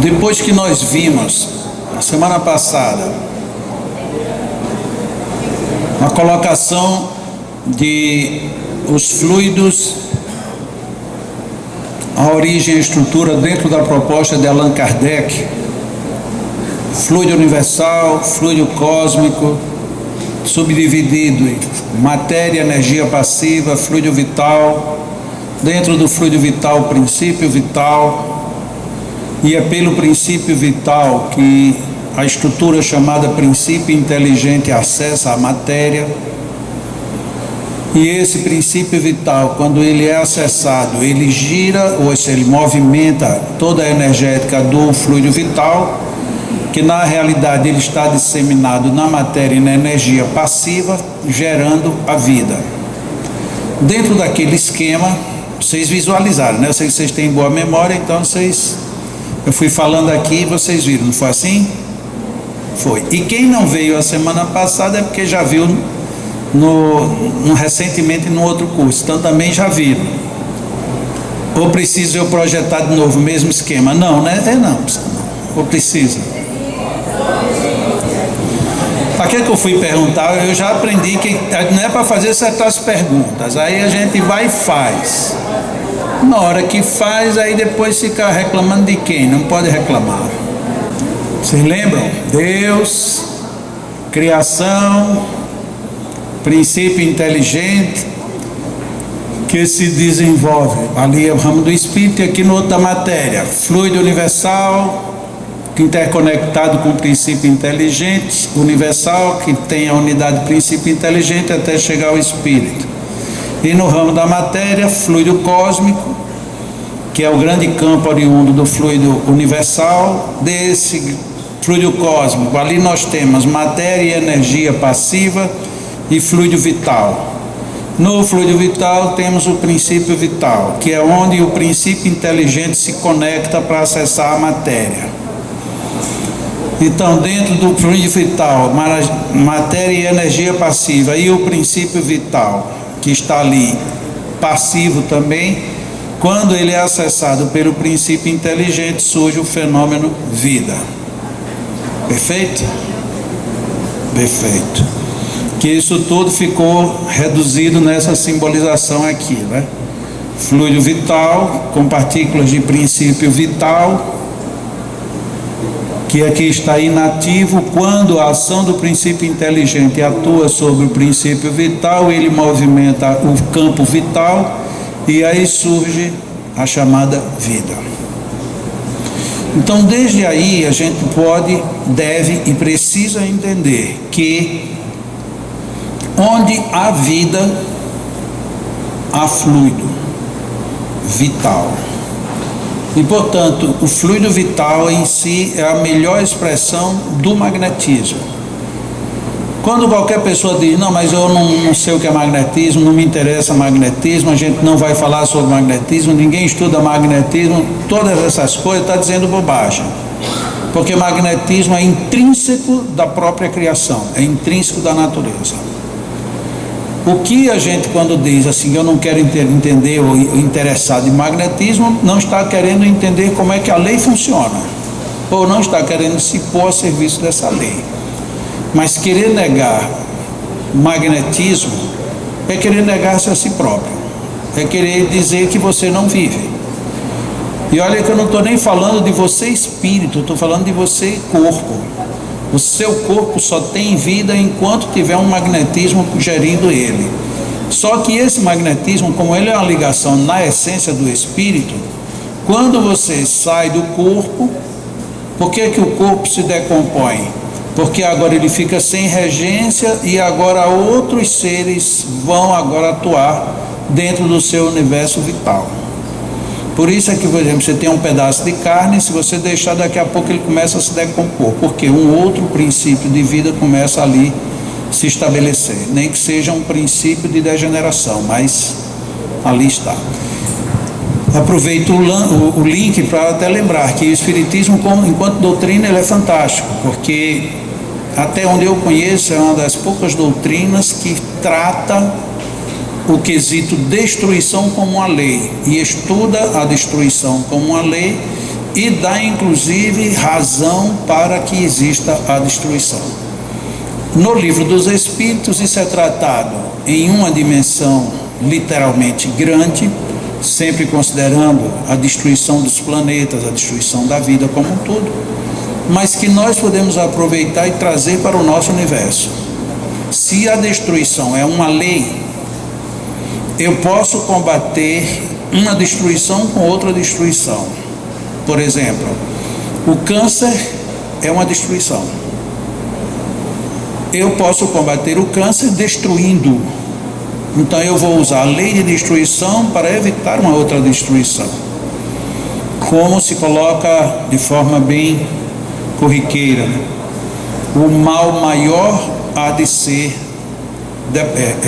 Depois que nós vimos, na semana passada, a colocação de os fluidos, a origem e a estrutura dentro da proposta de Allan Kardec, fluido universal, fluido cósmico, subdividido em matéria, energia passiva, fluido vital, dentro do fluido vital, princípio vital, e é pelo princípio vital que a estrutura chamada princípio inteligente acessa a matéria. E esse princípio vital, quando ele é acessado, ele gira, ou seja, ele movimenta toda a energética do fluido vital, que na realidade ele está disseminado na matéria e na energia passiva, gerando a vida. Dentro daquele esquema, vocês visualizaram, né? Eu sei que vocês têm boa memória, então eu fui falando aqui e vocês viram, não foi assim? Foi. E quem não veio a semana passada é porque já viu recentemente no outro curso, então também já viram. Ou preciso eu projetar de novo o mesmo esquema? Não, né? Não. Ou precisa? Para que eu fui perguntar? Eu já aprendi que não é para fazer certas perguntas, aí a gente vai e faz. Na hora que faz, aí depois fica reclamando de quem? Não pode reclamar. Vocês lembram? Deus, criação, princípio inteligente, que se desenvolve, ali é o ramo do espírito e aqui no outro da matéria, fluido universal, interconectado com o princípio inteligente, universal, que tem a unidade princípio inteligente até chegar ao espírito. E no ramo da matéria, fluido cósmico, que é o grande campo oriundo do fluido universal. Desse fluido cósmico, ali nós temos matéria e energia passiva e fluido vital. No fluido vital temos o princípio vital, que é onde o princípio inteligente se conecta para acessar a matéria. Então, dentro do fluido vital, matéria e energia passiva, e o princípio vital, que está ali, passivo também, quando ele é acessado pelo princípio inteligente, surge o fenômeno vida. Perfeito? Perfeito. Que isso tudo ficou reduzido nessa simbolização aqui, né? Fluido vital, com partículas de princípio vital, que aqui está inativo. Quando a ação do princípio inteligente atua sobre o princípio vital, ele movimenta o campo vital e aí surge a chamada vida. Então, desde aí a gente pode, deve e precisa entender que onde há vida, há fluido vital. E, portanto, o fluido vital em si é a melhor expressão do magnetismo. Quando qualquer pessoa diz, não, mas eu não sei o que é magnetismo, não me interessa magnetismo, a gente não vai falar sobre magnetismo, ninguém estuda magnetismo, todas essas coisas, está dizendo bobagem. Porque magnetismo é intrínseco da própria criação, é intrínseco da natureza. O que a gente, quando diz assim, eu não quero entender ou interessado em magnetismo, não está querendo entender como é que a lei funciona, ou não está querendo se pôr a serviço dessa lei. Mas querer negar magnetismo é querer negar-se a si próprio, é querer dizer que você não vive. E olha que eu não estou nem falando de você espírito, estou falando de você corpo. O seu corpo só tem vida enquanto tiver um magnetismo gerindo ele. Só que esse magnetismo, como ele é uma ligação na essência do espírito, quando você sai do corpo, por que o corpo se decompõe? Porque agora ele fica sem regência e agora outros seres vão agora atuar dentro do seu universo vital. Por isso é que, por exemplo, você tem um pedaço de carne, se você deixar, daqui a pouco ele começa a se decompor, porque um outro princípio de vida começa ali se estabelecer, nem que seja um princípio de degeneração, mas ali está. Aproveito o link para até lembrar que o Espiritismo, enquanto doutrina, ele é fantástico, porque até onde eu conheço é uma das poucas doutrinas que trata o quesito destruição como uma lei, e estuda a destruição como uma lei, e dá inclusive razão para que exista a destruição. No Livro dos Espíritos isso é tratado em uma dimensão literalmente grande, sempre considerando a destruição dos planetas, a destruição da vida como um todo, mas que nós podemos aproveitar e trazer para o nosso universo. Se a destruição é uma lei, eu posso combater uma destruição com outra destruição. Por exemplo, o câncer é uma destruição. Eu posso combater o câncer destruindo. Então eu vou usar a lei de destruição para evitar uma outra destruição. Como se coloca de forma bem corriqueira, né? O mal maior há de ser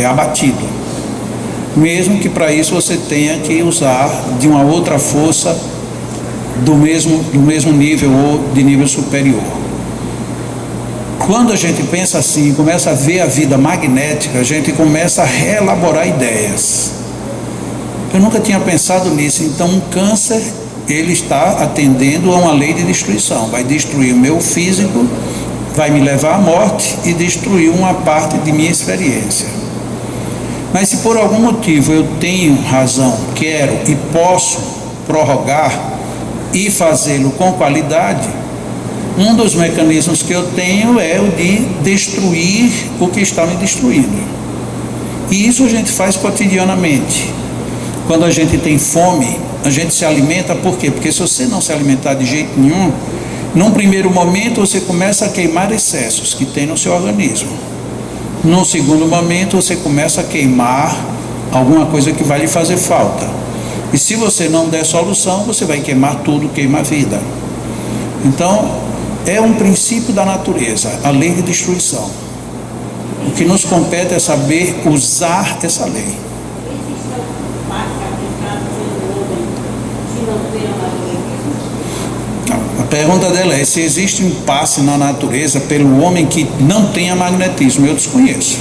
abatido, mesmo que para isso você tenha que usar de uma outra força do mesmo nível ou de nível superior. Quando a gente pensa assim, começa a ver a vida magnética, a gente começa a reelaborar ideias. Eu nunca tinha pensado nisso. Então um câncer, ele está atendendo a uma lei de destruição, vai destruir o meu físico, vai me levar à morte e destruir uma parte de minha experiência. Mas se por algum motivo eu tenho razão, quero e posso prorrogar e fazê-lo com qualidade, um dos mecanismos que eu tenho é o de destruir o que está me destruindo. E isso a gente faz cotidianamente. Quando a gente tem fome, a gente se alimenta, por quê? Porque se você não se alimentar de jeito nenhum, num primeiro momento você começa a queimar excessos que tem no seu organismo. Num segundo momento você começa a queimar alguma coisa que vai lhe fazer falta. E se você não der solução, você vai queimar tudo, queima a vida. Então, é um princípio da natureza, a lei de destruição. O que nos compete é saber usar essa lei. A pergunta dela é se existe um impasse na natureza pelo homem que não tenha magnetismo. Eu desconheço.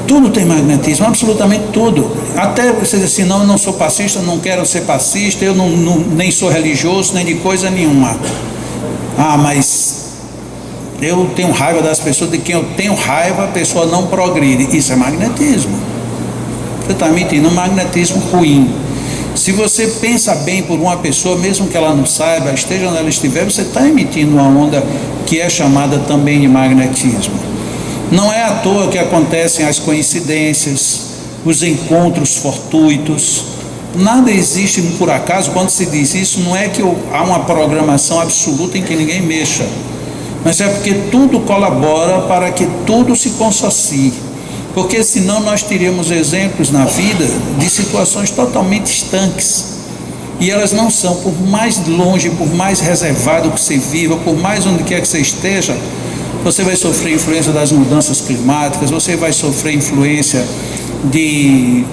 Tudo tem magnetismo, absolutamente tudo. Até você dizer assim, não, eu não sou passista, não quero ser passista, eu nem sou religioso, nem de coisa nenhuma. Ah, mas eu tenho raiva das pessoas, de quem eu tenho raiva a pessoa não progride. Isso é magnetismo. Você está emitindo um magnetismo ruim. Se você pensa bem por uma pessoa, mesmo que ela não saiba, esteja onde ela estiver, você está emitindo uma onda que é chamada também de magnetismo. Não é à toa que acontecem as coincidências, os encontros fortuitos. Nada existe por acaso. Quando se diz isso, não é que há uma programação absoluta em que ninguém mexa, mas é porque tudo colabora para que tudo se consossie. Porque senão nós teríamos exemplos na vida de situações totalmente estanques. E elas não são, por mais longe, por mais reservado que você viva, por mais onde quer que você esteja, você vai sofrer influência das mudanças climáticas, você vai sofrer influência de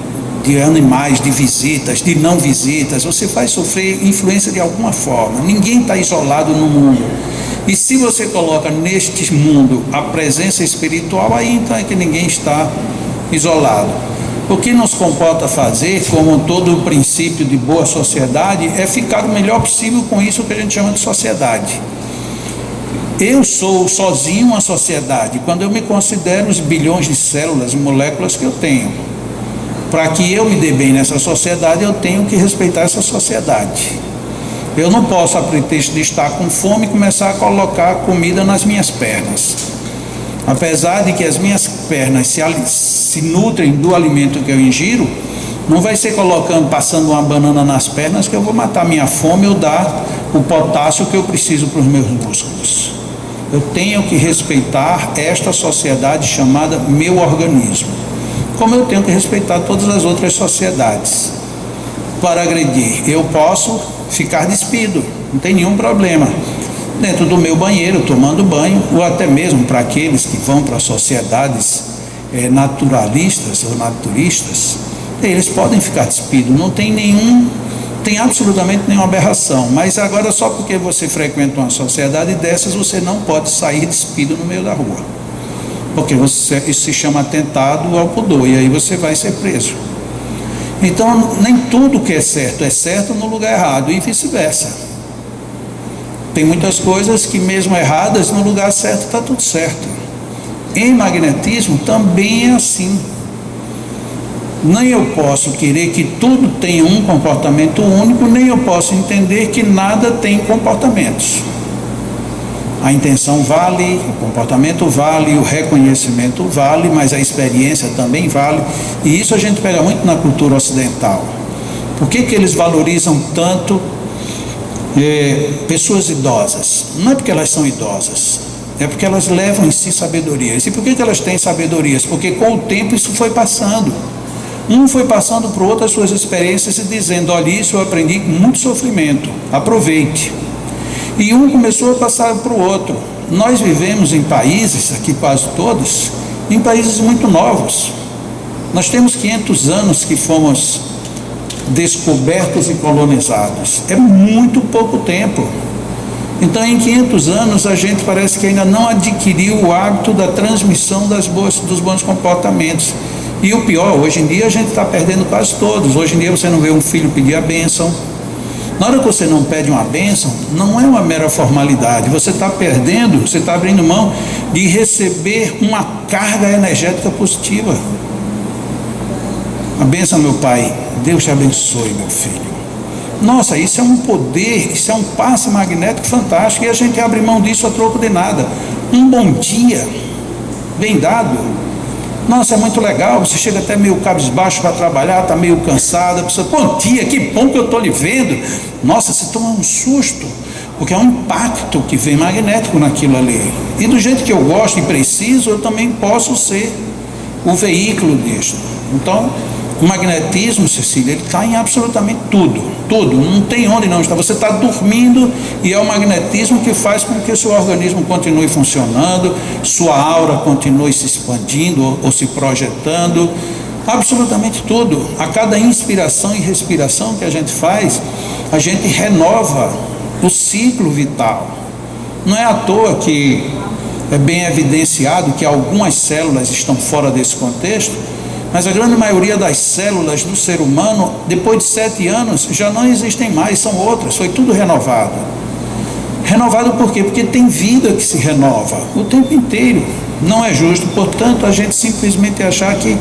animais, de visitas, de não visitas, você vai sofrer influência de alguma forma. Ninguém está isolado no mundo. E se você coloca neste mundo a presença espiritual, aí então é que ninguém está isolado. O que nos comporta fazer, como todo o princípio de boa sociedade, é ficar o melhor possível com isso que a gente chama de sociedade. Eu sou sozinho uma sociedade quando eu me considero os bilhões de células e moléculas que eu tenho. Para que eu me dê bem nessa sociedade, eu tenho que respeitar essa sociedade. Eu não posso, a pretexto de estar com fome, começar a colocar comida nas minhas pernas. Apesar de que as minhas pernas se nutrem do alimento que eu ingiro, não vai ser passando uma banana nas pernas que eu vou matar minha fome ou dar o potássio que eu preciso para os meus músculos. Eu tenho que respeitar esta sociedade chamada meu organismo, como eu tenho que respeitar todas as outras sociedades. Para agredir, eu posso ficar despido, não tem nenhum problema, dentro do meu banheiro, tomando banho, ou até mesmo para aqueles que vão para sociedades naturalistas ou naturistas, eles podem ficar despidos, não tem absolutamente nenhuma aberração. Mas agora, só porque você frequenta uma sociedade dessas, você não pode sair despido no meio da rua, porque isso se chama atentado ao pudor, e aí você vai ser preso. Então, nem tudo que é certo no lugar errado, e vice-versa. Tem muitas coisas que, mesmo erradas, no lugar certo está tudo certo. Em magnetismo também é assim. Nem eu posso querer que tudo tenha um comportamento único, nem eu posso entender que nada tem comportamentos. A intenção vale, o comportamento vale, o reconhecimento vale, mas a experiência também vale. E isso a gente pega muito na cultura ocidental. Por que eles valorizam tanto pessoas idosas? Não é porque elas são idosas, é porque elas levam em si sabedorias. E por que elas têm sabedorias? Porque com o tempo isso foi passando. Um foi passando para o outro as suas experiências e dizendo: olha, isso eu aprendi com muito sofrimento, aproveite. E um começou a passar para o outro. Nós vivemos em países, aqui quase todos, em países muito novos. Nós temos 500 anos que fomos descobertos e colonizados. É muito pouco tempo. Então, em 500 anos, a gente parece que ainda não adquiriu o hábito da transmissão dos bons comportamentos. E o pior, hoje em dia a gente está perdendo quase todos. Hoje em dia você não vê um filho pedir a bênção. Na hora que você não pede uma bênção, não é uma mera formalidade. Você está perdendo, você está abrindo mão de receber uma carga energética positiva. A bênção, meu pai, Deus te abençoe, meu filho. Nossa, isso é um poder, isso é um passe magnético fantástico, e a gente abre mão disso a troco de nada. Um bom dia, bem dado. Nossa, é muito legal, você chega até meio cabisbaixo para trabalhar, está meio cansado, a pessoa, bom dia, que bom que eu estou lhe vendo. Nossa, você toma um susto, porque é um impacto que vem magnético naquilo ali. E do jeito que eu gosto e preciso, eu também posso ser o veículo disso. Então, o magnetismo, Cecília, ele está em absolutamente tudo, não tem onde não está. Você está dormindo e é o magnetismo que faz com que o seu organismo continue funcionando, sua aura continue se expandindo ou se projetando, absolutamente tudo. A cada inspiração e respiração que a gente faz, a gente renova o ciclo vital. Não é à toa que é bem evidenciado que algumas células estão fora desse contexto, mas a grande maioria das células do ser humano, depois de 7 anos, já não existem mais, são outras, foi tudo renovado. Renovado por quê? Porque tem vida que se renova o tempo inteiro. Não é justo, portanto, a gente simplesmente achar que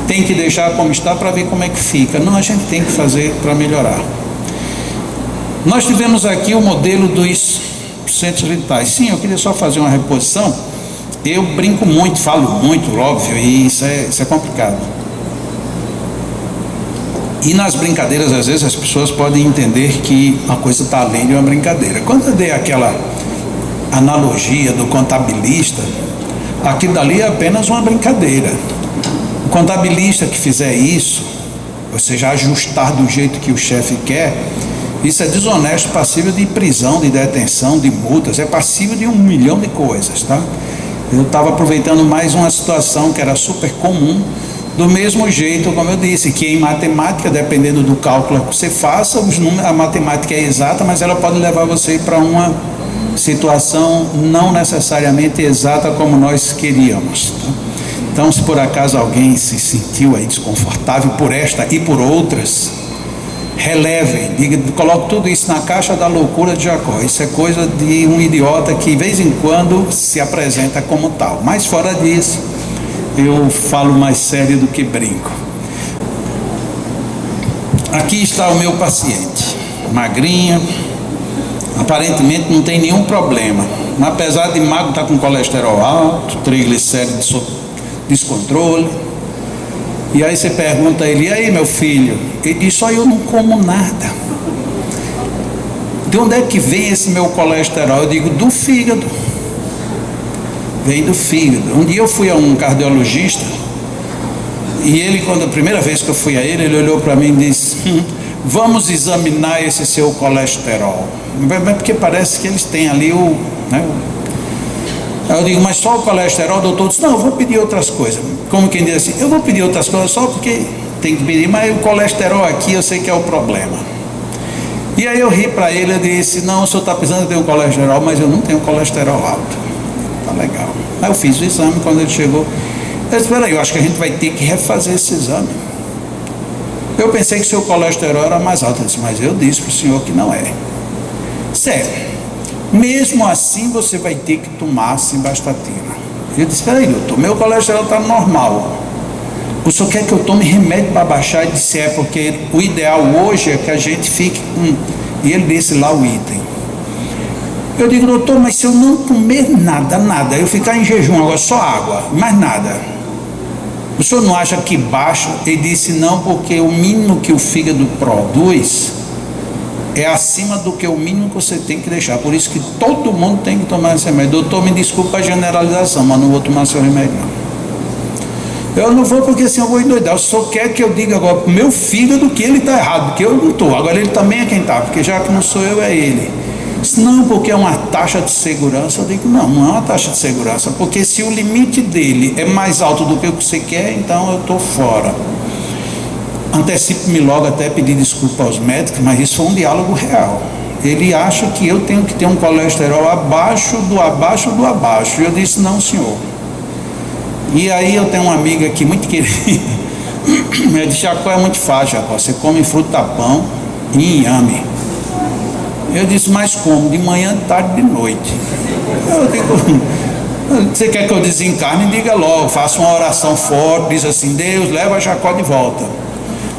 tem que deixar como está para ver como é que fica. Não, a gente tem que fazer para melhorar. Nós tivemos aqui o modelo dos centros vitais. Sim, eu queria só fazer uma reposição. Eu brinco muito, falo muito, óbvio, e isso é complicado. E nas brincadeiras, às vezes, as pessoas podem entender que uma coisa está além de uma brincadeira. Quando eu dei aquela analogia do contabilista, aquilo dali é apenas uma brincadeira. O contabilista que fizer isso, ou seja, ajustar do jeito que o chefe quer, isso é desonesto, passível de prisão, de detenção, de multas, é passível de 1 milhão de coisas, tá? Eu estava aproveitando mais uma situação que era super comum, do mesmo jeito, como eu disse, que em matemática, dependendo do cálculo que você faça, a matemática é exata, mas ela pode levar você para uma situação não necessariamente exata como nós queríamos, tá? Então, se por acaso alguém se sentiu aí desconfortável por esta e por outras, relevem, coloque tudo isso na caixa da loucura de Jacó. Isso é coisa de um idiota que de vez em quando se apresenta como tal, mas fora disso eu falo mais sério do que brinco. Aqui está o meu paciente, magrinho, aparentemente não tem nenhum problema, apesar de magro, está com colesterol alto, triglicéridos sob descontrole. E aí você pergunta a ele: e aí, meu filho? Ele diz: só eu não como nada. De onde é que vem esse meu colesterol? Eu digo: do fígado. Vem do fígado. Um dia eu fui a um cardiologista e ele, quando a primeira vez que eu fui a ele, ele olhou para mim e disse: vamos examinar esse seu colesterol, porque parece que eles têm ali o, né? Aí eu digo: mas só o colesterol? O doutor disse: não, eu vou pedir outras coisas. Como quem diz assim: eu vou pedir outras coisas só porque tem que pedir, mas o colesterol aqui eu sei que é o problema. E aí eu ri para ele, eu disse: não, o senhor está precisando de ter um colesterol, mas eu não tenho colesterol alto. Tá legal. Aí eu fiz o exame. Quando ele chegou, eu disse: peraí, eu acho que a gente vai ter que refazer esse exame. Eu pensei que seu colesterol era mais alto. Eu disse: mas eu disse para o senhor que não é. Sério, Mesmo assim, você vai ter que tomar simvastatina. Eu disse: espera aí, doutor, meu colesterol está normal. O senhor quer que eu tome remédio para baixar? Ele disse: é, porque o ideal hoje é que a gente fique com... E ele disse lá o item. Eu digo: doutor, mas se eu não comer nada, eu ficar em jejum agora, só água, mais nada, o senhor não acha que baixa? Ele disse: não, porque o mínimo que o fígado produz é acima do que o mínimo que você tem que deixar. Por isso que todo mundo tem que tomar esse remédio. Doutor, me desculpa a generalização, mas não vou tomar seu remédio não. Eu não vou, porque assim eu vou endoidar. O senhor quer que eu diga agora pro meu fígado que ele está errado, porque eu não estou. Agora ele também é quem está, porque já que não sou eu, é ele. Disse: não, porque é uma taxa de segurança. Eu digo: não, não é uma taxa de segurança, porque se o limite dele é mais alto do que o que você quer, então eu estou fora. Antecipo-me logo até pedir desculpa aos médicos, mas isso foi um diálogo real. Ele acha que eu tenho que ter um colesterol abaixo do abaixo do abaixo. E eu disse: não, senhor. E aí eu tenho uma amiga aqui muito querida. Eu disse: Jacó, é muito fácil, Jacó. Você come fruta, pão e inhame. Eu disse: mas como? De manhã, de tarde, de noite. Eu digo: você quer que eu desencarne? Diga logo. Faça uma oração forte, diz assim: Deus, leva Jacó de volta.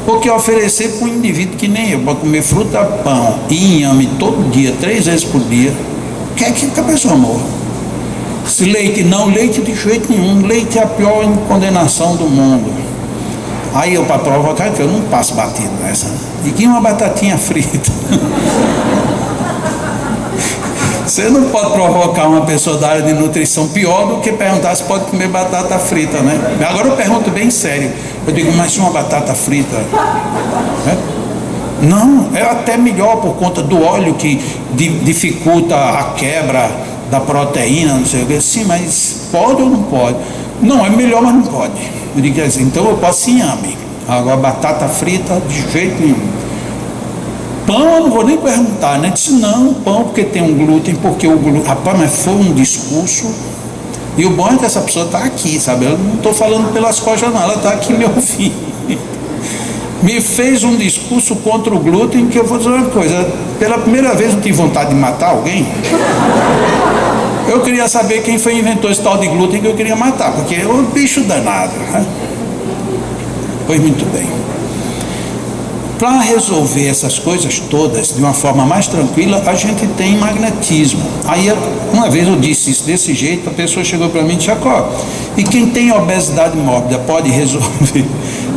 Porque oferecer para um indivíduo que nem eu, para comer fruta, pão e inhame todo dia, 3 vezes por dia, quer que a pessoa morra. Se leite não, leite de jeito nenhum. Leite é a pior condenação do mundo. Aí eu, para provocar, que eu não passo batido nessa. E que uma batatinha frita. Você não pode provocar uma pessoa da área de nutrição pior do que perguntar se pode comer batata frita, né? Agora eu pergunto bem sério. Eu digo: mas uma batata frita? Não, é até melhor por conta do óleo que dificulta a quebra da proteína, não sei o que. Sim, mas pode ou não pode? Não, é melhor, mas não pode. Eu digo assim: então eu posso inhame. Agora batata frita, de jeito nenhum. Pão eu não vou nem perguntar, né? Disse: não, pão porque tem um glúten, porque o glúten... Rapaz, mas foi um discurso. E o bom é que essa pessoa está aqui, sabe? Eu não estou falando pelas costas não, ela está aqui me ouvindo. Me fez um discurso contra o glúten, que eu vou dizer uma coisa: pela primeira vez eu tive vontade de matar alguém. Eu queria saber quem foi que inventou esse tal de glúten, que eu queria matar, porque é um bicho danado, né? Pois muito bem. Para resolver essas coisas todas de uma forma mais tranquila, a gente tem magnetismo. Aí uma vez eu disse isso desse jeito, a pessoa chegou para mim e disse: Jacó, e quem tem obesidade mórbida pode resolver?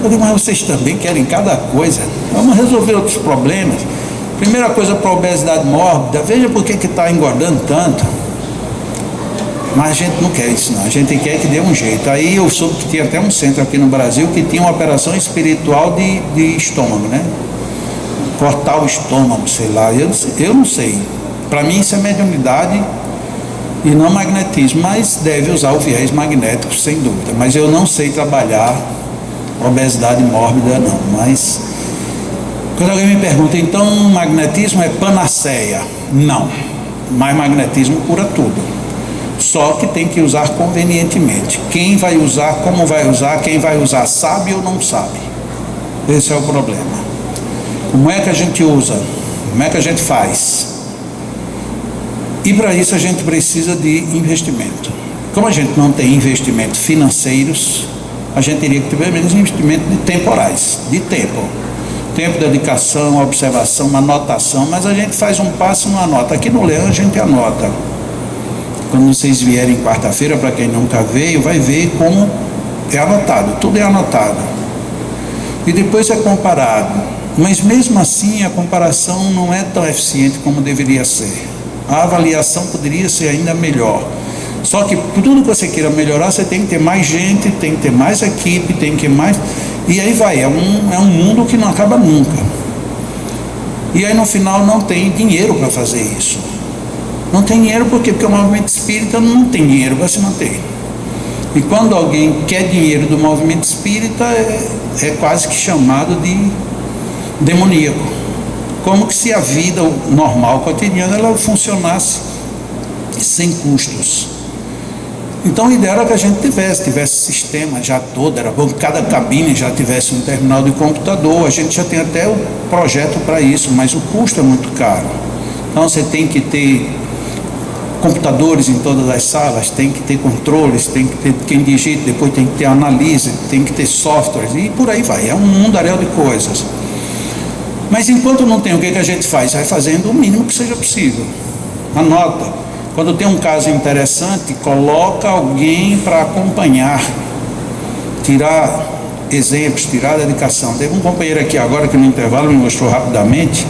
Eu digo: mas vocês também querem cada coisa. Vamos resolver outros problemas. Primeira coisa para a obesidade mórbida: veja por que está engordando tanto. Mas a gente não quer isso não, a gente quer que dê um jeito. Aí eu soube que tinha até um centro aqui no Brasil que tinha uma operação espiritual de estômago, né? Cortar o estômago, sei lá. Eu não sei. Para mim isso é mediunidade e não magnetismo, mas deve usar o viés magnético sem dúvida. Mas eu não sei trabalhar obesidade mórbida não. Mas quando alguém me pergunta: então magnetismo é panaceia? Não, mas magnetismo cura tudo. Só que tem que usar convenientemente. Quem vai usar, como vai usar, quem vai usar sabe ou não sabe. Esse é o problema. Como é que a gente usa? Como é que a gente faz? E para isso a gente precisa de investimento. Como a gente não tem investimentos financeiros, a gente teria que ter pelo menos investimento de temporais, de tempo. Tempo, dedicação, observação, anotação, mas a gente faz um passo e uma anota. Aqui no Leão a gente anota. Quando vocês vierem quarta-feira, para quem nunca veio, vai ver como é anotado, tudo é anotado. E depois é comparado. Mas mesmo assim a comparação não é tão eficiente como deveria ser. A avaliação poderia ser ainda melhor. Só que por tudo que você queira melhorar, você tem que ter mais gente, tem que ter mais equipe, tem que ter mais... E aí vai, é um mundo que não acaba nunca. E aí no final não tem dinheiro para fazer isso. Não tem dinheiro por quê? Porque o movimento espírita não tem dinheiro para se manter. E quando alguém quer dinheiro do movimento espírita, é quase que chamado de demoníaco. Como que se a vida normal, cotidiana, ela funcionasse sem custos. Então o ideal era que a gente tivesse sistema já todo, era bom que cada cabine já tivesse um terminal de computador. A gente já tem até o projeto para isso, mas o custo é muito caro. Então você tem que ter computadores em todas as salas, tem que ter controles, tem que ter quem digite, depois tem que ter análise, tem que ter softwares, e por aí vai, é um mundaréu de coisas. Mas enquanto não tem, o que a gente faz? Vai fazendo o mínimo que seja possível. Anota. Quando tem um caso interessante, coloca alguém para acompanhar, tirar exemplos, tirar dedicação. Teve um companheiro aqui agora que no intervalo me mostrou rapidamente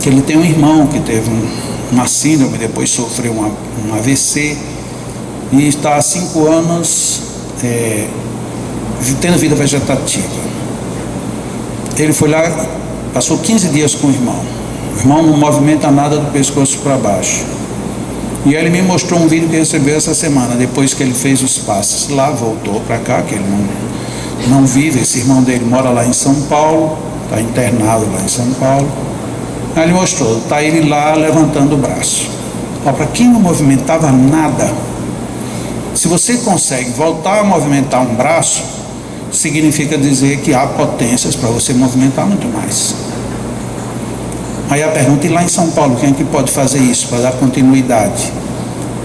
que ele tem um irmão que teve uma síndrome, depois sofreu um AVC e está há 5 anos tendo vida vegetativa. Ele foi lá, passou 15 dias com o irmão. O irmão não movimenta nada do pescoço para baixo. E aí ele me mostrou um vídeo que recebeu essa semana, depois que ele fez os passes lá, voltou para cá, que ele não vive, esse irmão dele mora lá em São Paulo, está internado lá em São Paulo. Aí ele mostrou, está ele lá levantando o braço. Para quem não movimentava nada, se você consegue voltar a movimentar um braço, significa dizer que há potências para você movimentar muito mais. Aí a pergunta, e lá em São Paulo, quem é que pode fazer isso para dar continuidade?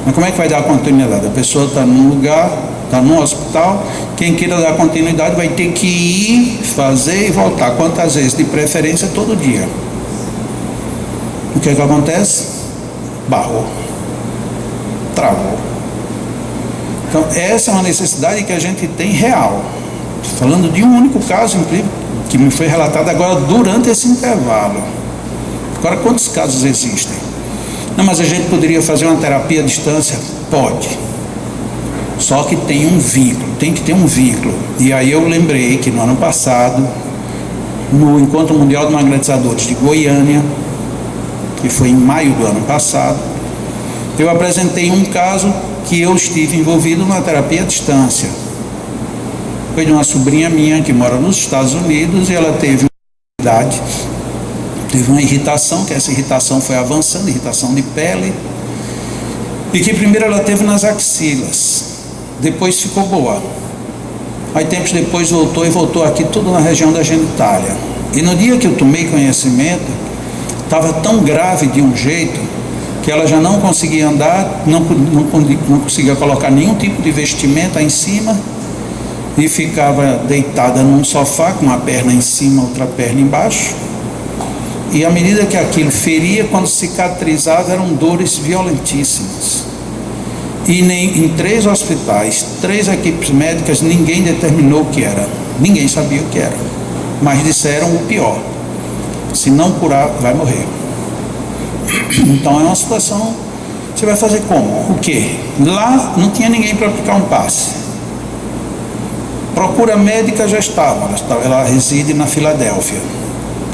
Mas como é que vai dar continuidade? A pessoa está num lugar, está num hospital, quem queira dar continuidade vai ter que ir, fazer e voltar. Quantas vezes? De preferência todo dia. O que é que acontece? Barrou. Travou. Então essa é uma necessidade que a gente tem real. Falando de um único caso, incrível, que me foi relatado agora durante esse intervalo. Agora, quantos casos existem? Não, mas a gente poderia fazer uma terapia à distância? Pode. Só que tem um vínculo, tem que ter um vínculo. E aí eu lembrei que no ano passado, no Encontro Mundial de Magnetizadores de Goiânia, que foi em maio do ano passado, eu apresentei um caso que eu estive envolvido numa terapia à distância. Foi de uma sobrinha minha que mora nos Estados Unidos e ela teve uma irritação, que essa irritação foi avançando, irritação de pele, e que primeiro ela teve nas axilas, depois ficou boa. Aí tempos depois voltou aqui tudo na região da genitália. E no dia que eu tomei conhecimento, estava tão grave de um jeito que ela já não conseguia andar, não conseguia colocar nenhum tipo de vestimenta em cima e ficava deitada num sofá com uma perna em cima, outra perna embaixo. E à medida que aquilo feria, quando cicatrizava, eram dores violentíssimas. E em 3 hospitais, 3 equipes médicas, ninguém determinou o que era. Ninguém sabia o que era. Mas disseram o pior: se não curar, vai morrer. Então é uma situação, você vai fazer como? O quê? Lá não tinha ninguém para aplicar um passe. Procura médica já estava, ela reside na Filadélfia.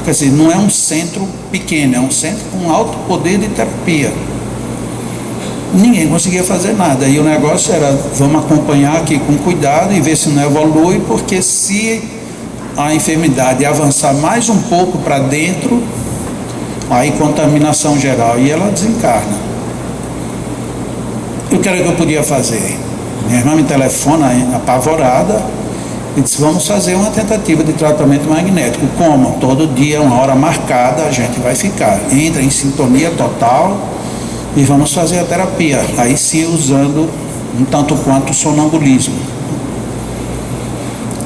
Quer dizer, não é um centro pequeno, é um centro com alto poder de terapia. Ninguém conseguia fazer nada. E o negócio era, vamos acompanhar aqui com cuidado e ver se não evolui, porque se a enfermidade avançar mais um pouco para dentro, aí contaminação geral e ela desencarna. O que era que eu podia fazer? Minha irmã me telefona apavorada e disse, vamos fazer uma tentativa de tratamento magnético. Como? Todo dia, uma hora marcada, a gente vai ficar. Entra em sintonia total e vamos fazer a terapia. Aí sim, usando um tanto quanto sonambulismo.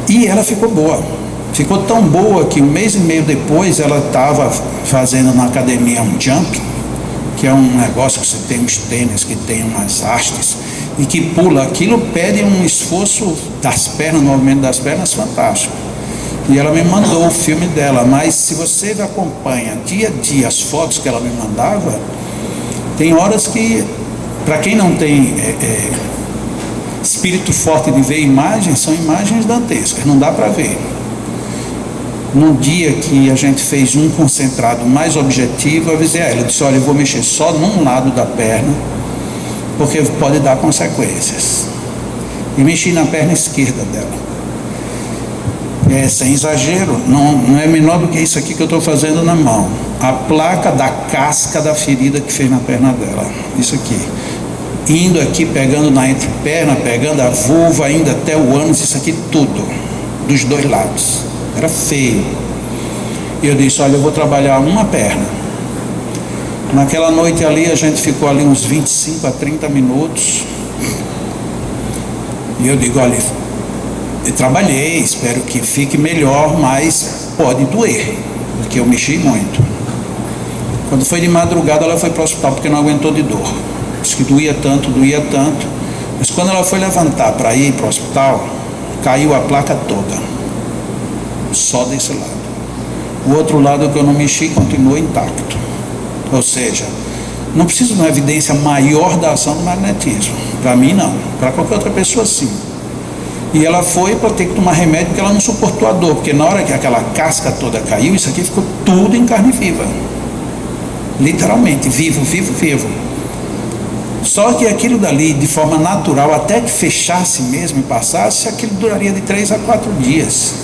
E ela ficou boa. Ficou tão boa que 1 mês e meio depois ela estava fazendo na academia um jump, que é um negócio que você tem uns tênis que tem umas hastes e que pula. Aquilo pede um esforço das pernas, no movimento das pernas, fantástico. E ela me mandou o filme dela, mas se você acompanha dia a dia as fotos que ela me mandava, tem horas que, para quem não tem espírito forte de ver imagens, são imagens dantescas, não dá para ver. No dia que a gente fez um concentrado mais objetivo, eu avisei a ela, eu disse, olha, eu vou mexer só num lado da perna, porque pode dar consequências. E mexi na perna esquerda dela. Sem exagero, não é menor do que isso aqui que eu estou fazendo na mão. A placa da casca da ferida que fez na perna dela. Isso aqui. Indo aqui, pegando na entreperna, pegando a vulva, indo até o ânus, isso aqui tudo. Dos 2 lados. Era feio. E eu disse, olha, eu vou trabalhar uma perna. Naquela noite ali, a gente ficou ali uns 25 a 30 minutos. E eu digo, olha, eu trabalhei, espero que fique melhor, mas pode doer, porque eu mexi muito. Quando foi de madrugada, ela foi para o hospital porque não aguentou de dor. Disse que doía tanto, mas quando ela foi levantar para ir para o hospital, caiu a placa toda, só desse lado. O outro lado que eu não mexi continuou intacto. Ou seja, não precisa de uma evidência maior da ação do magnetismo. Para mim não, para qualquer outra pessoa sim. E ela foi para ter que tomar remédio porque ela não suportou a dor, porque na hora que aquela casca toda caiu, isso aqui ficou tudo em carne viva. Literalmente, vivo. Só que aquilo dali, de forma natural, até que fechasse mesmo e passasse, aquilo duraria de 3 a 4 dias.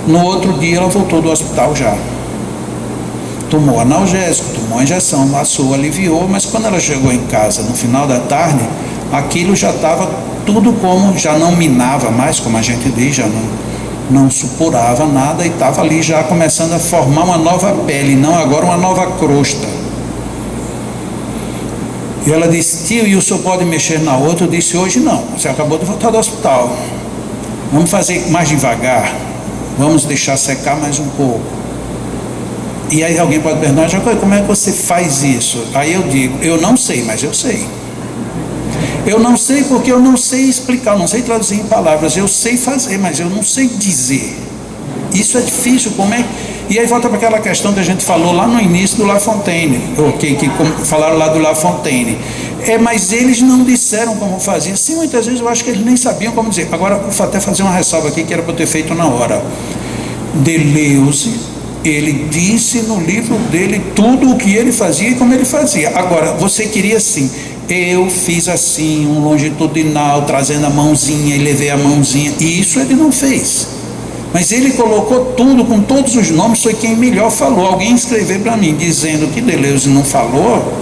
No outro dia ela voltou do hospital já. Tomou analgésico, tomou injeção, passou, aliviou, mas quando ela chegou em casa no final da tarde, aquilo já estava tudo como, já não minava mais, como a gente diz, já não supurava nada e estava ali já começando a formar uma nova pele, não agora uma nova crosta. E ela disse, tio, e o senhor pode mexer na outra? Eu disse, hoje não, você acabou de voltar do hospital. Vamos fazer mais devagar, vamos deixar secar mais um pouco. E aí alguém pode perguntar, Jacó, como é que você faz isso? Aí eu digo, eu não sei, mas eu sei. Eu não sei porque eu não sei explicar, eu não sei traduzir em palavras, eu sei fazer, mas eu não sei dizer. Isso é difícil, como é? E aí volta para aquela questão que a gente falou lá no início do La Fontaine, falaram lá do La Fontaine. Mas eles não disseram como fazer. Sim, muitas vezes eu acho que eles nem sabiam como dizer. Agora, vou até fazer uma ressalva aqui que era para eu ter feito na hora. Deleuze, ele disse no livro dele tudo o que ele fazia e como ele fazia. Agora, você queria assim, eu fiz assim, um longitudinal, trazendo a mãozinha e levei a mãozinha. E isso ele não fez. Mas ele colocou tudo, com todos os nomes, foi quem melhor falou. Alguém escreveu para mim, dizendo que Deleuze não falou,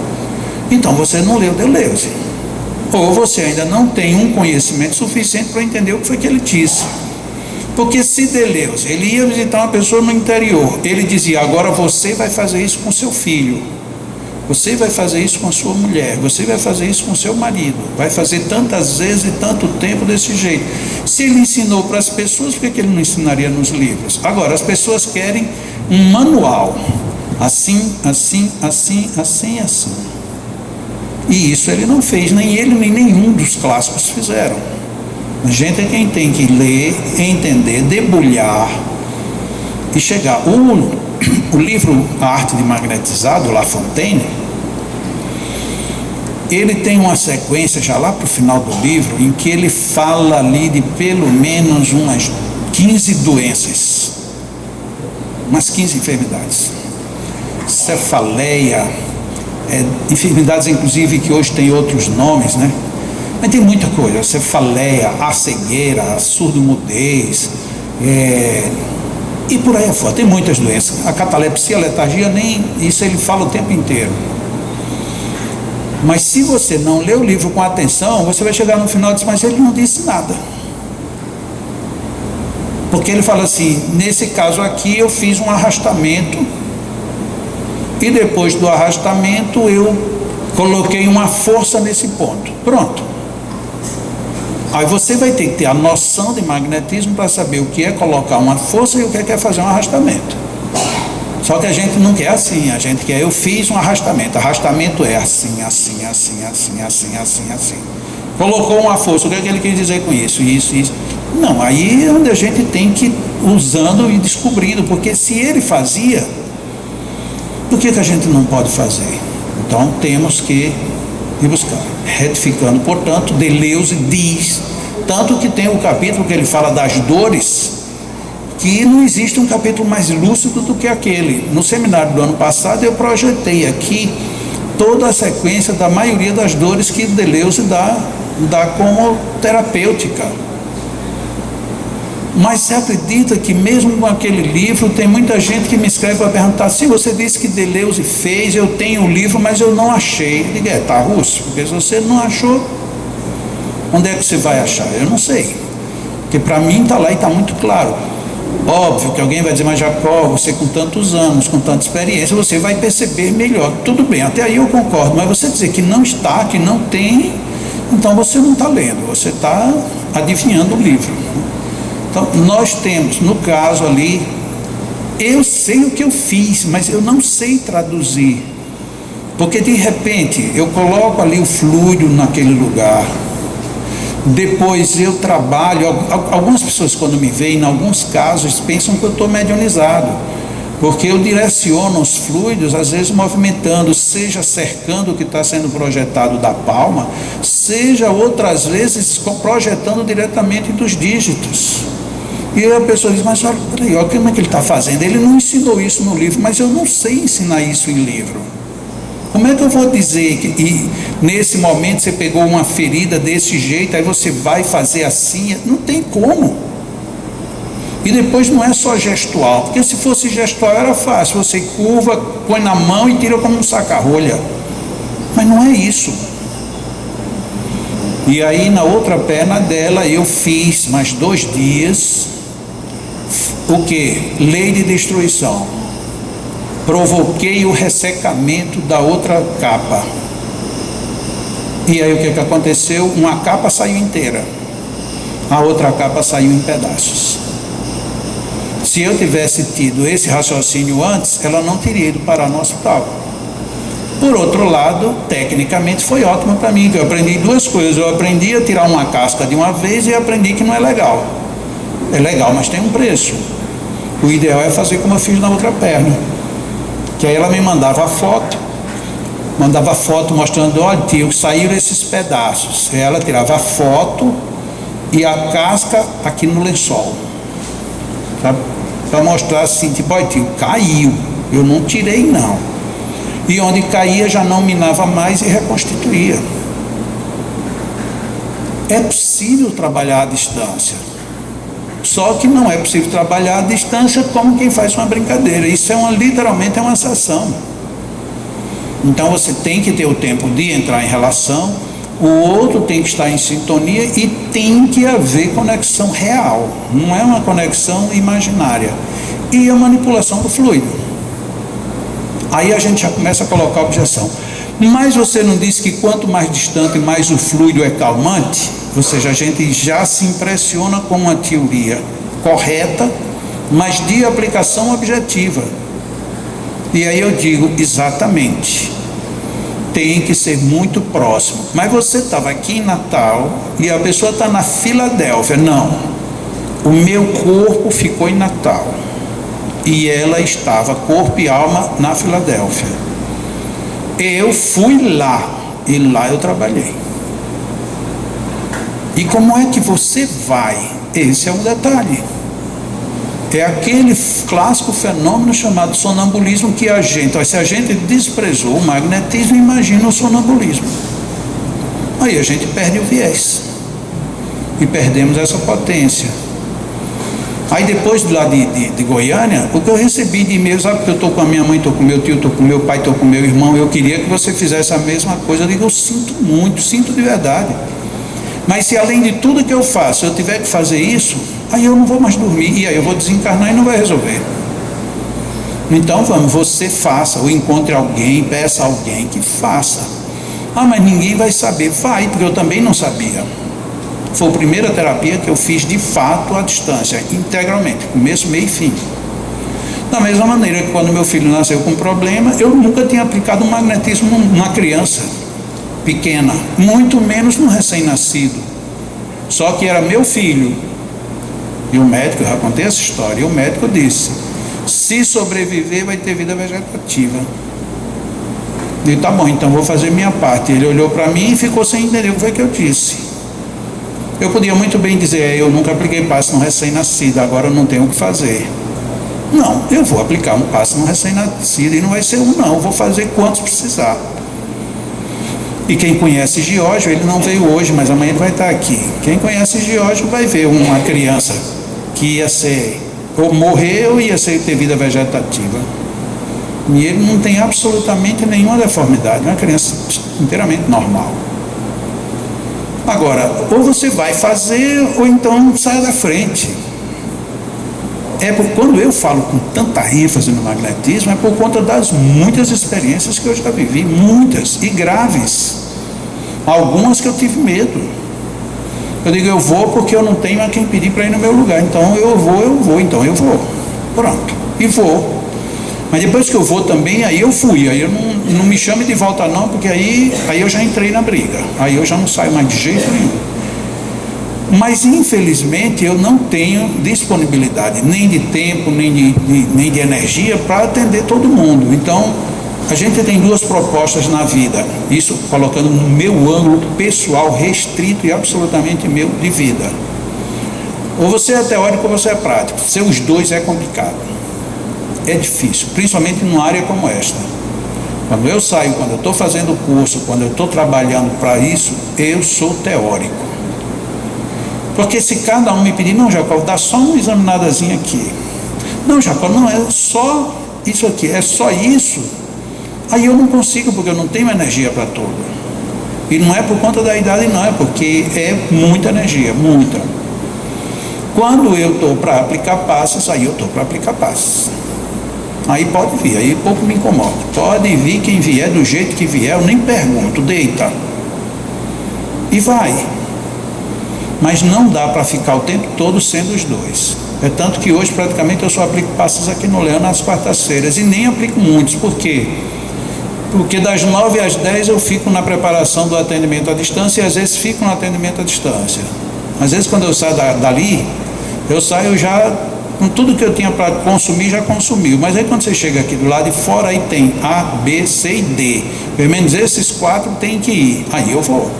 então você não leu Deleuze. Ou você ainda não tem um conhecimento suficiente para entender o que foi que ele disse. Porque se Deleuze, ele ia visitar uma pessoa no interior, ele dizia, agora você vai fazer isso com seu filho, você vai fazer isso com a sua mulher, você vai fazer isso com seu marido, vai fazer tantas vezes e tanto tempo desse jeito. Se ele ensinou para as pessoas, por que ele não ensinaria nos livros? Agora, as pessoas querem um manual, assim. E isso ele não fez, nem ele, nem nenhum dos clássicos fizeram. A gente é quem tem que ler, entender, debulhar e chegar. O livro A Arte de Magnetizar, do La Fontaine, ele tem uma sequência já lá para o final do livro, em que ele fala ali de pelo menos umas 15 doenças, umas 15 enfermidades. Cefaleia, enfermidades inclusive que hoje tem outros nomes, né? Mas tem muita coisa, cefaleia, a cegueira, a surdo-mudez, e por aí afora, tem muitas doenças. A catalepsia, a letargia, nem isso ele fala o tempo inteiro. Mas se você não lê o livro com atenção, você vai chegar no final e dizer, mas ele não disse nada. Porque ele fala assim, nesse caso aqui eu fiz um arrastamento, e depois do arrastamento eu coloquei uma força nesse ponto. Pronto. Aí você vai ter que ter a noção de magnetismo para saber o que é colocar uma força e o que é fazer um arrastamento. Só que a gente não quer assim, a gente quer, eu fiz um arrastamento. Arrastamento é assim. Colocou uma força, o que é que ele quer dizer com isso? Isso. Não, aí é onde a gente tem que ir usando e descobrindo, porque se ele fazia, por que a gente não pode fazer? Então temos que ir buscar. Retificando, portanto, Deleuze diz, tanto que tem o capítulo que ele fala das dores, que não existe um capítulo mais lúcido do que aquele. No seminário do ano passado eu projetei aqui toda a sequência da maioria das dores que Deleuze dá como terapêutica. Mas se acredita que mesmo com aquele livro, tem muita gente que me escreve para perguntar, se você disse que Deleuze fez, eu tenho o livro, mas eu não achei. Eu digo, tá russo, porque se você não achou, onde é que você vai achar? Eu não sei. Porque para mim está lá e está muito claro. Óbvio que alguém vai dizer, mas Jacó, você com tantos anos, com tanta experiência, você vai perceber melhor. Tudo bem, até aí eu concordo, mas você dizer que não está, que não tem, então você não está lendo, você está adivinhando o livro. Então, nós temos, no caso ali, eu sei o que eu fiz, mas eu não sei traduzir. Porque de repente eu coloco ali o fluido naquele lugar, depois eu trabalho. Algumas pessoas, quando me veem, em alguns casos, pensam que eu estou mediunizado, porque eu direciono os fluidos, às vezes movimentando, seja cercando o que está sendo projetado da palma, seja outras vezes projetando diretamente dos dígitos. E aí a pessoa diz, mas olha, peraí, olha como é que ele está fazendo? Ele não ensinou isso no livro, mas eu não sei ensinar isso em livro. Como é que eu vou dizer que nesse momento você pegou uma ferida desse jeito, aí você vai fazer assim? Não tem como. E depois não é só gestual, porque se fosse gestual era fácil, você curva, põe na mão e tira como um saca-rolha. Mas não é isso. E aí na outra perna dela eu fiz mais 2 dias, o que? Lei de destruição. Provoquei o ressecamento da outra capa. E aí o que aconteceu? Uma capa saiu inteira, a outra capa saiu em pedaços. Se eu tivesse tido esse raciocínio antes, ela não teria ido parar no hospital. Por outro lado, tecnicamente foi ótimo para mim, que eu aprendi 2 coisas. Eu aprendi a tirar uma casca de uma vez e aprendi que não é legal. É legal, mas tem um preço. O ideal é fazer como eu fiz na outra perna. Que aí ela me mandava foto mostrando, olha tio, saíram esses pedaços. Aí ela tirava a foto e a casca aqui no lençol, para mostrar assim, tipo, olha tio, caiu, eu não tirei não. E onde caía já não minava mais e reconstituía. É possível trabalhar à distância. Só que não é possível trabalhar à distância como quem faz uma brincadeira. Isso literalmente é uma sessão. Então você tem que ter o tempo de entrar em relação, o outro tem que estar em sintonia e tem que haver conexão real. Não é uma conexão imaginária. E a manipulação do fluido. Aí a gente já começa a colocar a objeção. Mas você não disse que quanto mais distante, mais o fluido é calmante? Ou seja, a gente já se impressiona com uma teoria correta, mas de aplicação objetiva. E aí eu digo, exatamente, tem que ser muito próximo. Mas você estava aqui em Natal e a pessoa está na Filadélfia. Não, o meu corpo ficou em Natal e ela estava, corpo e alma, na Filadélfia. Eu fui lá e lá eu trabalhei. E como é que você vai? Esse é um detalhe. É aquele clássico fenômeno chamado sonambulismo que se a gente desprezou o magnetismo, imagina o sonambulismo. Aí a gente perde o viés e perdemos essa potência. Aí depois lá de Goiânia, o que eu recebi de e-mail, sabe que eu estou com a minha mãe, estou com meu tio, estou com meu pai, estou com meu irmão, eu queria que você fizesse a mesma coisa. Eu digo, eu sinto muito, sinto de verdade. Mas se além de tudo que eu faço, eu tiver que fazer isso, aí eu não vou mais dormir, e aí eu vou desencarnar e não vai resolver. Então vamos, você faça, ou encontre alguém, peça alguém que faça. Ah, mas ninguém vai saber. Vai, porque eu também não sabia. Foi a primeira terapia que eu fiz de fato à distância, integralmente, começo, meio e fim. Da mesma maneira que quando meu filho nasceu com problema, eu nunca tinha aplicado um magnetismo numa criança pequena, muito menos num recém-nascido. Só que era meu filho. E o médico, eu já contei essa história, e o médico disse, se sobreviver vai ter vida vegetativa. Eu disse, tá bom, então vou fazer minha parte. Ele olhou para mim e ficou sem entender o que foi que eu disse. Eu podia muito bem dizer, eu nunca apliquei passe no recém-nascido, agora eu não tenho o que fazer. Não, eu vou aplicar um passe no recém-nascido e não vai ser um não, eu vou fazer quantos precisar. E quem conhece Giorgio, ele não veio hoje, mas amanhã ele vai estar aqui. Quem conhece Giorgio vai ver uma criança que ia ser, ou morrer ou ia ter vida vegetativa. E ele não tem absolutamente nenhuma deformidade, é uma criança inteiramente normal. Agora, ou você vai fazer, ou então sai da frente. Quando eu falo com tanta ênfase no magnetismo, é por conta das muitas experiências que eu já vivi, muitas e graves. Algumas que eu tive medo. Eu digo, eu vou porque eu não tenho a quem pedir para ir no meu lugar. Então eu vou. Pronto. E vou. Mas depois que eu vou também, aí eu fui. Aí eu não me chame de volta não, porque aí eu já entrei na briga. Aí eu já não saio mais de jeito nenhum. Mas infelizmente eu não tenho disponibilidade, nem de tempo, nem de energia para atender todo mundo. Então, a gente tem duas propostas na vida, isso colocando no meu ângulo pessoal, restrito e absolutamente meu de vida. Ou você é teórico ou você é prático. Ser os dois é complicado, é difícil, principalmente numa área como esta. Quando eu saio, quando eu estou fazendo curso, quando eu estou trabalhando para isso, eu sou teórico. Porque se cada um me pedir, não, Jacó, dá só uma examinadazinha aqui. Não, Jacó, não, é só isso aqui, é só isso. Aí eu não consigo, porque eu não tenho energia para tudo. E não é por conta da idade, não, é porque é muita energia, muita. Quando eu estou para aplicar passos, aí eu estou para aplicar passos. Aí pode vir, aí pouco me incomoda. Pode vir quem vier, do jeito que vier, eu nem pergunto, deita. E vai. Mas não dá para ficar o tempo todo sendo os dois. É tanto que hoje praticamente eu só aplico passos aqui no Leão nas quartas-feiras e nem aplico muitos. Por quê? Porque das 9 às 10 eu fico na preparação do atendimento à distância e às vezes fico no atendimento à distância. Às vezes quando eu saio dali, eu saio já com tudo que eu tinha para consumir, já consumiu. Mas aí quando você chega aqui do lado de fora, aí tem A, B, C e D. Pelo menos esses 4 tem que ir. Aí eu vou.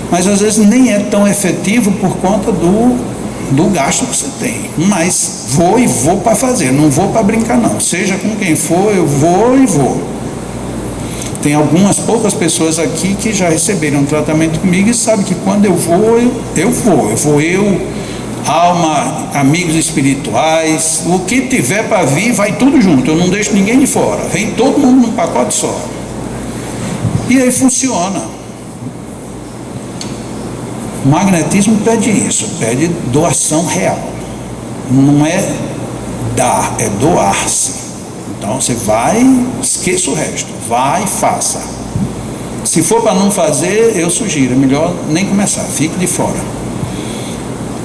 Mas às vezes nem é tão efetivo por conta do gasto que você tem. Mas vou para fazer, não vou para brincar não. Seja com quem for, eu vou. Tem algumas poucas pessoas aqui que já receberam tratamento comigo e sabem que quando eu vou, alma, amigos espirituais, o que tiver para vir, vai tudo junto, eu não deixo ninguém de fora, vem todo mundo num pacote só. E aí funciona. O magnetismo pede isso, pede doação real. Não é dar, é doar-se. Então você vai, esqueça o resto, vai e faça. Se for para não fazer, eu sugiro, é melhor nem começar, fique de fora.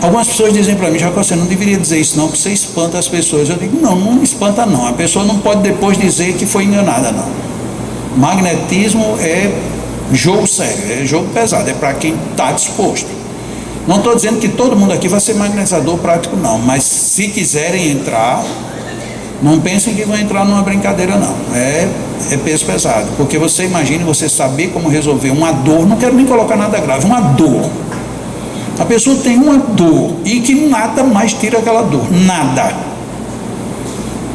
Algumas pessoas dizem para mim, já que você não deveria dizer isso não, porque você espanta as pessoas. Eu digo, não espanta não, a pessoa não pode depois dizer que foi enganada não. Magnetismo é jogo sério, é jogo pesado, é para quem está disposto. Não estou dizendo que todo mundo aqui vai ser magnetizador prático não, mas se quiserem entrar, não pensem que vão entrar numa brincadeira não, é peso pesado, porque você imagina você saber como resolver uma dor, não quero nem colocar nada grave, uma dor. A pessoa tem uma dor e que nada mais tira aquela dor, nada.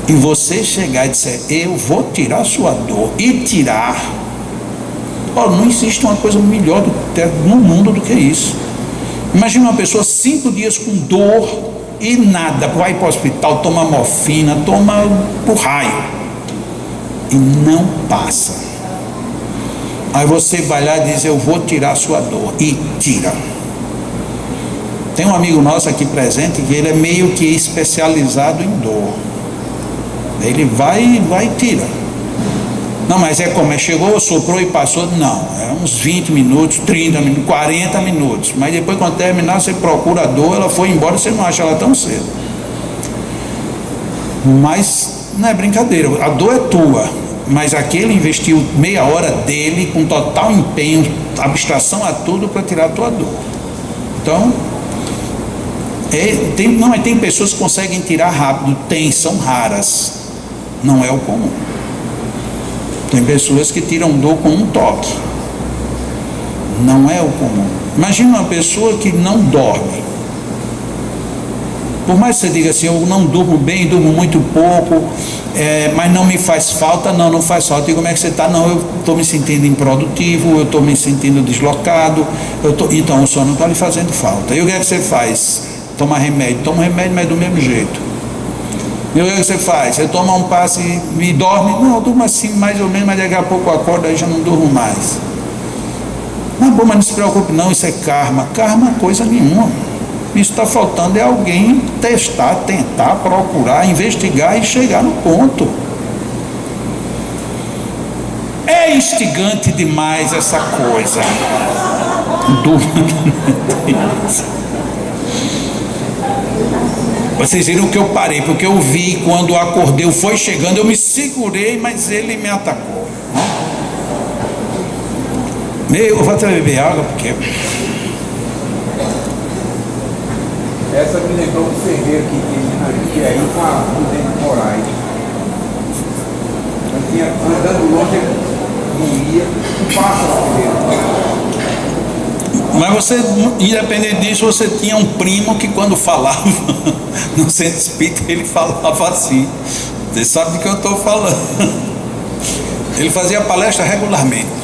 E você chegar e dizer, eu vou tirar sua dor e tirar. Não existe uma coisa melhor no mundo do que isso. Imagina uma pessoa 5 dias com dor e nada, vai para o hospital, toma morfina, toma por raio e não passa. Aí você vai lá e diz, eu vou tirar sua dor, e tira. Tem um amigo nosso aqui presente que ele é meio que especializado em dor. Ele vai e tira. Não, mas é como? Chegou, soprou e passou? Não, é uns 20 minutos, 30 minutos, 40 minutos. Mas depois quando terminar, você procura a dor, ela foi embora, você não acha ela tão cedo. Mas não é brincadeira, a dor é tua. Mas aquele investiu meia hora dele, com total empenho, abstração a tudo, para tirar a tua dor. Então, tem pessoas que conseguem tirar rápido, são raras, não é o comum. Tem pessoas que tiram dor com um toque, não é o comum. Imagina uma pessoa que não dorme. Por mais que você diga assim, eu não durmo bem, durmo muito pouco, mas não me faz falta, não faz falta. E como é que você está? Não, eu estou me sentindo improdutivo, eu estou me sentindo deslocado, então o sono não está lhe fazendo falta. E o que é que você faz? Toma remédio, mas do mesmo jeito. E o que é que você faz? Você toma um passe e dorme? Não, eu durmo assim mais ou menos, mas daqui a pouco eu acordo e já não durmo mais. Não, bom, mas não se preocupe não, isso é karma. Karma coisa nenhuma. Está faltando é alguém testar, tentar, procurar, investigar e chegar no ponto. É instigante demais essa coisa do... Vocês viram que eu parei, porque eu vi quando o acordeão foi chegando, eu me segurei, mas ele me atacou. Eu vou até beber água, porque... Essa me lembrou do ferreiro que tinha aí com a Prudente Moraes. Eu tinha andando longe, não ia, passa o ferreiro. Mas você, independente disso, você tinha um primo que quando falava no centro espírita, ele falava assim. Você sabe do que eu estou falando. Ele fazia palestra regularmente.